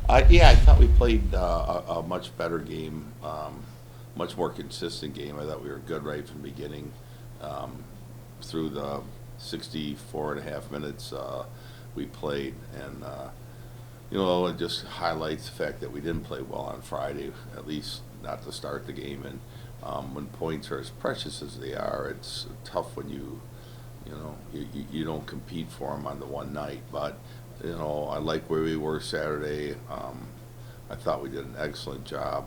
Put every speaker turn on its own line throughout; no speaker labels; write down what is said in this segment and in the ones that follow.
Yeah, I thought we played a much better game, much more consistent game. I thought we were good right from the beginning um, through the 64 and a half minutes we played. And, it just highlights the fact that we didn't play well on Friday, at least not to start the game. And when points are as precious as they are, it's tough when you don't compete for them on the one night. But I like where we were Saturday. I thought we did an excellent job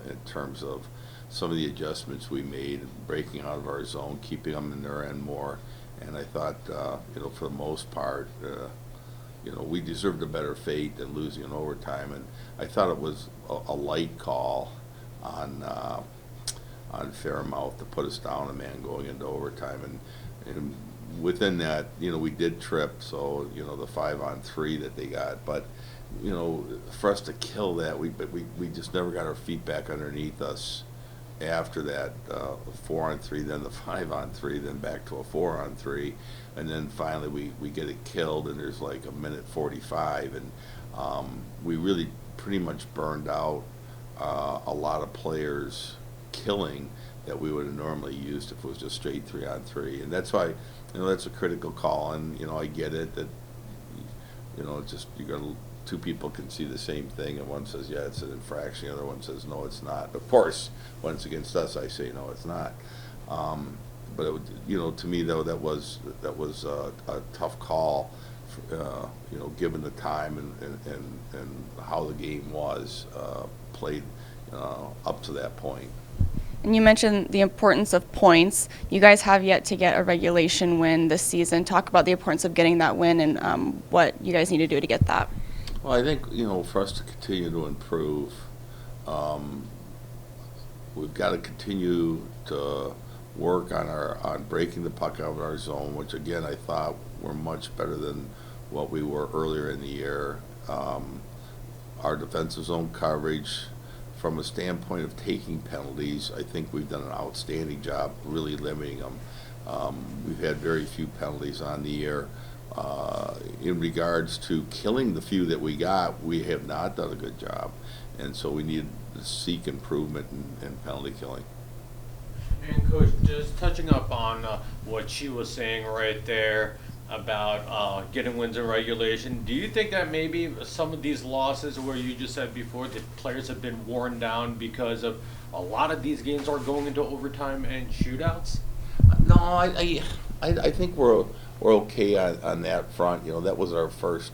in terms of some of the adjustments we made, breaking out of our zone, keeping them in their end more. And I thought, for the most part, we deserved a better fate than losing in overtime. And I thought it was a light call on Fairmouth to put us down a man going into overtime. And within that, we did trip. So the 5-on-3 that they got, but for us to kill that, we just never got our feet back underneath us after that 4-on-3, then the 5-on-3, then back to a 4-on-3, and then finally we get it killed, and there's like a minute 45, and we really pretty much burned out a lot of players killing that we would have normally used if it was just straight 3-on-3, and that's why that's a critical call, and I get it that it's just you got to. Two people can see the same thing, and one says, yeah, it's an infraction, the other one says, no, it's not. Of course, when it's against us, I say, no, it's not. But, to me, though, that was a tough call, given the time and how the game was played up to that point.
And you mentioned the importance of points. You guys have yet to get a regulation win this season. Talk about the importance of getting that win and what you guys need to do to get that.
Well, I think, for us to continue to improve, we've got to continue to work on breaking the puck out of our zone, which again I thought were much better than what we were earlier in the year. Our defensive zone coverage, from a standpoint of taking penalties, I think we've done an outstanding job really limiting them. We've had very few penalties on the year. In regards to killing the few that we got, we have not done a good job, and so we need to seek improvement in penalty killing.
And Coach, just touching up on what she was saying right there about getting wins in regulation, do you think that maybe some of these losses, where you just said before, the players have been worn down because of a lot of these games are going into overtime and shootouts?
No, I think we're okay on that front. That was our first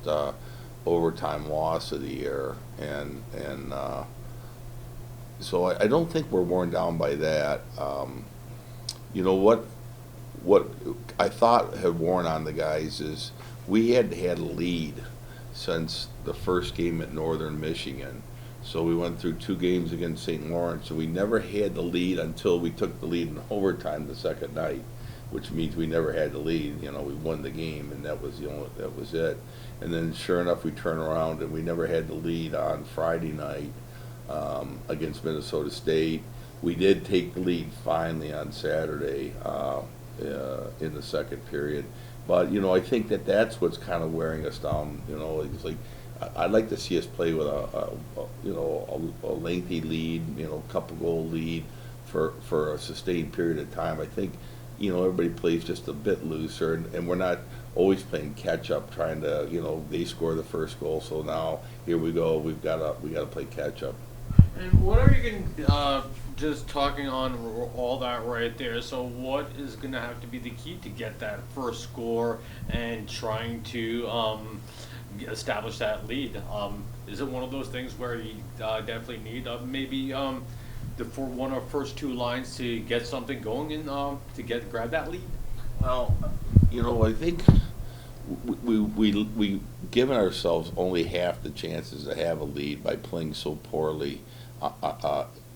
overtime loss of the year, and so I don't think we're worn down by that. What I thought had worn on the guys is we had had a lead since the first game at Northern Michigan. So we went through 2 games against St. Lawrence, and we never had the lead until we took the lead in overtime the second night, which means we never had the lead. We won the game, and that was it. And then sure enough, we turn around and we never had the lead on Friday night against Minnesota State. We did take the lead finally on Saturday in the second period. But, I think that's what's kind of wearing us down. It's like I'd like to see us play with a lengthy lead, couple goal lead for a sustained period of time. I think everybody plays just a bit looser, and we're not always playing catch up, trying to they score the first goal, so now here we go, we got to play catch up.
And what are you going to, just talking on all that right there, so what is going to have to be the key to get that first score and trying to establish that lead? Is it one of those things where you definitely need maybe for one of our first 2 lines to get something going and to grab that lead?
Well, I think we given ourselves only half the chances to have a lead by playing so poorly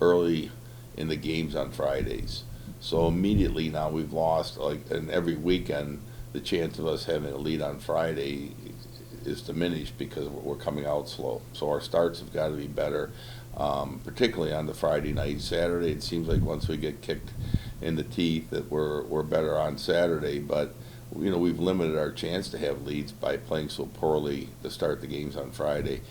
early in the games on Fridays. So immediately now we've lost, and every weekend the chance of us having a lead on Friday is diminished because we're coming out slow. So our starts have got to be better, particularly on the Friday night. Saturday, it seems like once we get kicked in the teeth that we're better on Saturday, but we've limited our chance to have leads by playing so poorly to start the games on Friday.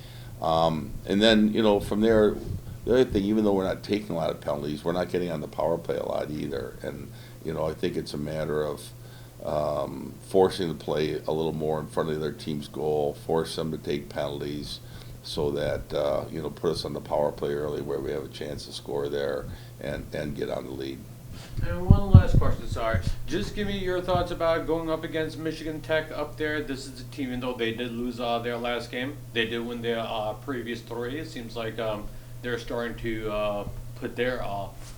And then, from there, the other thing, even though we're not taking a lot of penalties, we're not getting on the power play a lot either. And, I think it's a matter of forcing the play a little more in front of their team's goal, force them to take penalties so that, put us on the power play early where we have a chance to score there and get on the lead.
And one last question, sorry. Just give me your thoughts about going up against Michigan Tech up there. This is a team, even though they did lose their last game, they did win their previous 3. It seems like they're starting to put their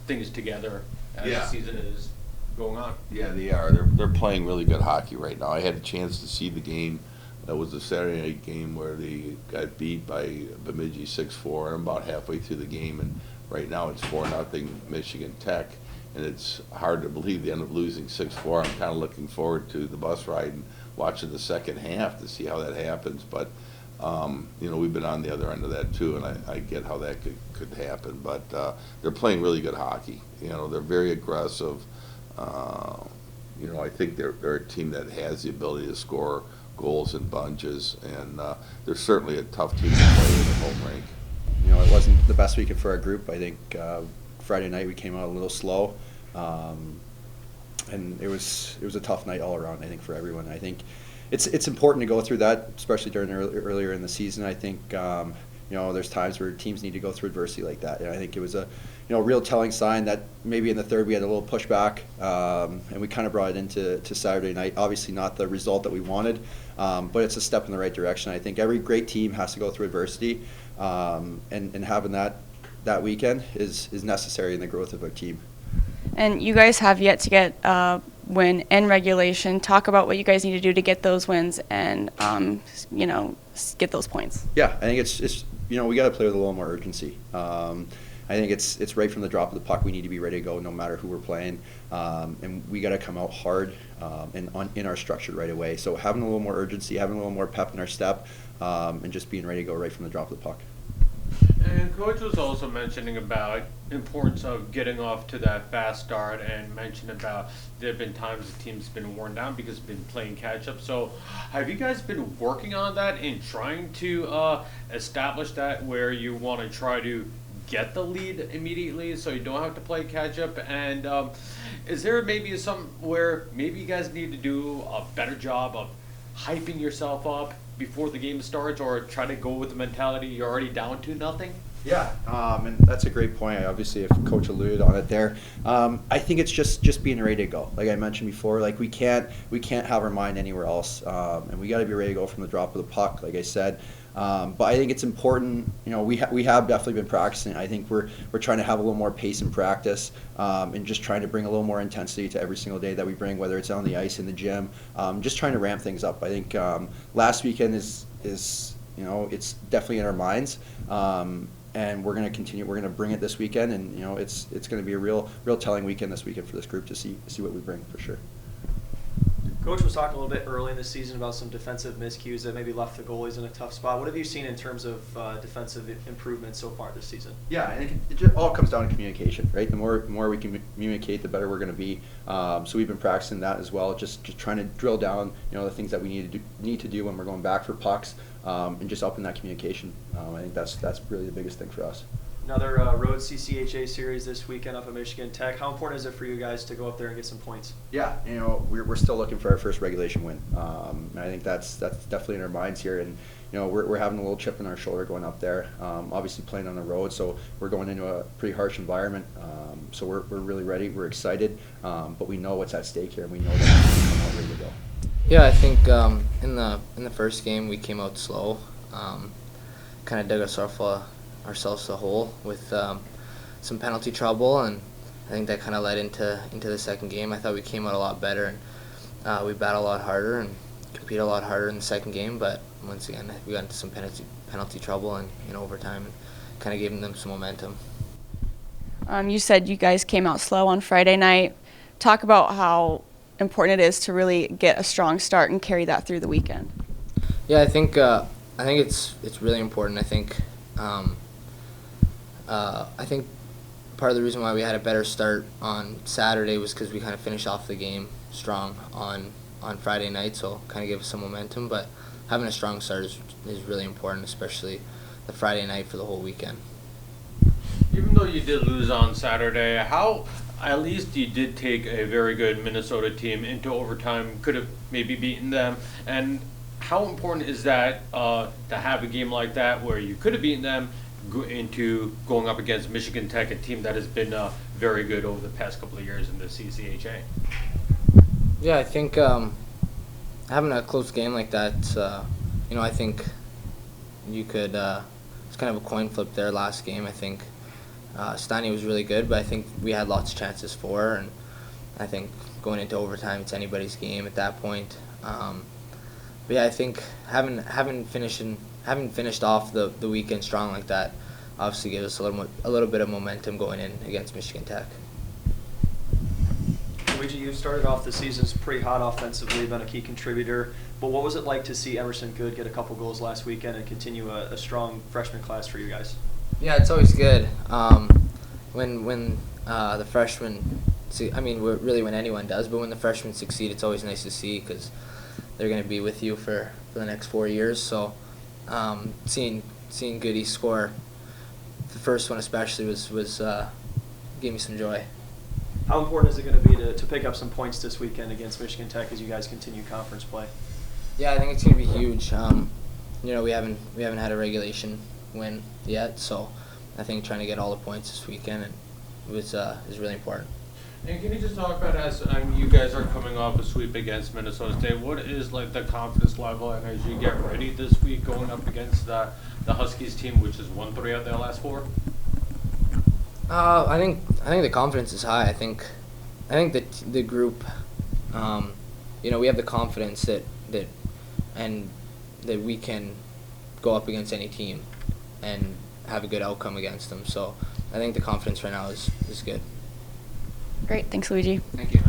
things together as the season is going on.
Yeah, they are. They're playing really good hockey right now. I had a chance to see the game. That was a Saturday night game where they got beat by Bemidji 6-4. I'm about halfway through the game, and right now it's 4-0 Michigan Tech. And it's hard to believe they end up losing 6-4. I'm kind of looking forward to the bus ride and watching the second half to see how that happens. But, we've been on the other end of that too, and I get how that could happen. But they're playing really good hockey. They're very aggressive. I think they're a team that has the ability to score goals in bunches, and they're certainly a tough team to play in the home rink.
It wasn't the best weekend for our group. I think Friday night we came out a little slow, and it was a tough night all around, I think, for everyone. I think it's important to go through that, especially during earlier in the season. I think there's times where teams need to go through adversity like that, and I think it was a real telling sign that maybe in the third we had a little pushback, and we kind of brought it into Saturday night. Obviously not the result that we wanted, but it's a step in the right direction. I think every great team has to go through adversity, and having that weekend is necessary in the growth of a team.
And you guys have yet to get a win in regulation. Talk about what you guys need to do to get those wins and, get those points.
Yeah, I think it's we got to play with a little more urgency. I think it's right from the drop of the puck. We need to be ready to go no matter who we're playing, and we got to come out hard in our structure right away. So having a little more urgency, having a little more pep in our step, and just being ready to go right from the drop of the puck.
And Coach was also mentioning about importance of getting off to that fast start, and mentioned about there have been times the team's been worn down because it's been playing catch up. So have you guys been working on that and trying to establish that where you want to try to get the lead immediately so you don't have to play catch up? And is there maybe some where maybe you guys need to do a better job of hyping yourself up before the game starts, or try to go with the mentality you're already down to nothing?
Yeah, and that's a great point. Obviously, if Coach alluded on it there, I think it's just being ready to go. Like I mentioned before, like we can't have our mind anywhere else, and we got to be ready to go from the drop of the puck. Like I said, but I think it's important. We have definitely been practicing. I think we're trying to have a little more pace in practice, and just trying to bring a little more intensity to every single day that we bring, whether it's on the ice, in the gym, just trying to ramp things up. I think last weekend is it's definitely in our minds. And we're going to continue. We're going to bring it this weekend, and it's going to be a real telling weekend this weekend for this group to see what we bring for sure.
Coach was talking a little bit early in the season about some defensive miscues that maybe left the goalies in a tough spot. What have you seen in terms of defensive improvements so far this season?
Yeah, I think it just all comes down to communication, right? The more we can communicate, the better we're going to be. So we've been practicing that as well, just trying to drill down, the things that we need to do when we're going back for pucks, and just upping that communication. I think that's really the biggest thing for us.
Another road CCHA series this weekend up at Michigan Tech. How important is it for you guys to go up there and get some points?
Yeah, we're still looking for our first regulation win. And I think that's definitely in our minds here. And we're having a little chip in our shoulder going up there. Obviously playing on the road, so we're going into a pretty harsh environment. So we're really ready. We're excited, but we know what's at stake here, and we know that we're going to come out ready to go.
Yeah, I think in the first game we came out slow, kind of dug ourselves a hole with some penalty trouble, and I think that kind of led into the second game. I thought we came out a lot better, and we battled a lot harder and competed a lot harder in the second game. But once again, we got into some penalty trouble and in overtime, and kind of gave them some momentum.
You said you guys came out slow on Friday night. Talk about how important it is to really get a strong start and carry that through the weekend.
Yeah, I think it's really important. I think part of the reason why we had a better start on Saturday was because we kind of finished off the game strong on Friday night, so kind of gave us some momentum. But having a strong start is really important, especially the Friday night for the whole weekend.
Even though you did lose on Saturday, how at least you did take a very good Minnesota team into overtime, could have maybe beaten them, and how important is that to have a game like that where you could have beaten them into going up against Michigan Tech, a team that has been very good over the past couple of years in the CCHA?
Yeah, I think having a close game like that, I think you could. It's kind of a coin flip there last game. I think Steiny was really good, but I think we had lots of chances for her, and I think going into overtime, it's anybody's game at that point. But yeah, I think having finished off the weekend strong like that, obviously gives us a little bit of momentum going in against Michigan Tech.
Luigi, you started off the season pretty hot offensively, been a key contributor. But what was it like to see Emerson Good get a couple goals last weekend and continue a strong freshman class for you guys?
Yeah, it's always good when the freshmen. Really when anyone does, but when the freshmen succeed, it's always nice to see because they're going to be with you for the next 4 years. So seeing Goody score, the first one especially, was gave me some joy.
How important is it going to be to pick up some points this weekend against Michigan Tech as you guys continue conference play?
Yeah, I think it's going to be huge. We haven't had a regulation win yet, so I think trying to get all the points this weekend is really important.
And can you just talk about, as you guys are coming off a sweep against Minnesota State, what is like the confidence level, and as you get ready this week going up against the Huskies team, which has won 3 out of their last 4?
I think the confidence is high. I think that the group, we have the confidence that we can go up against any team and have a good outcome against them. So I think the confidence right now is good.
Great. Thanks, Luigi.
Thank you.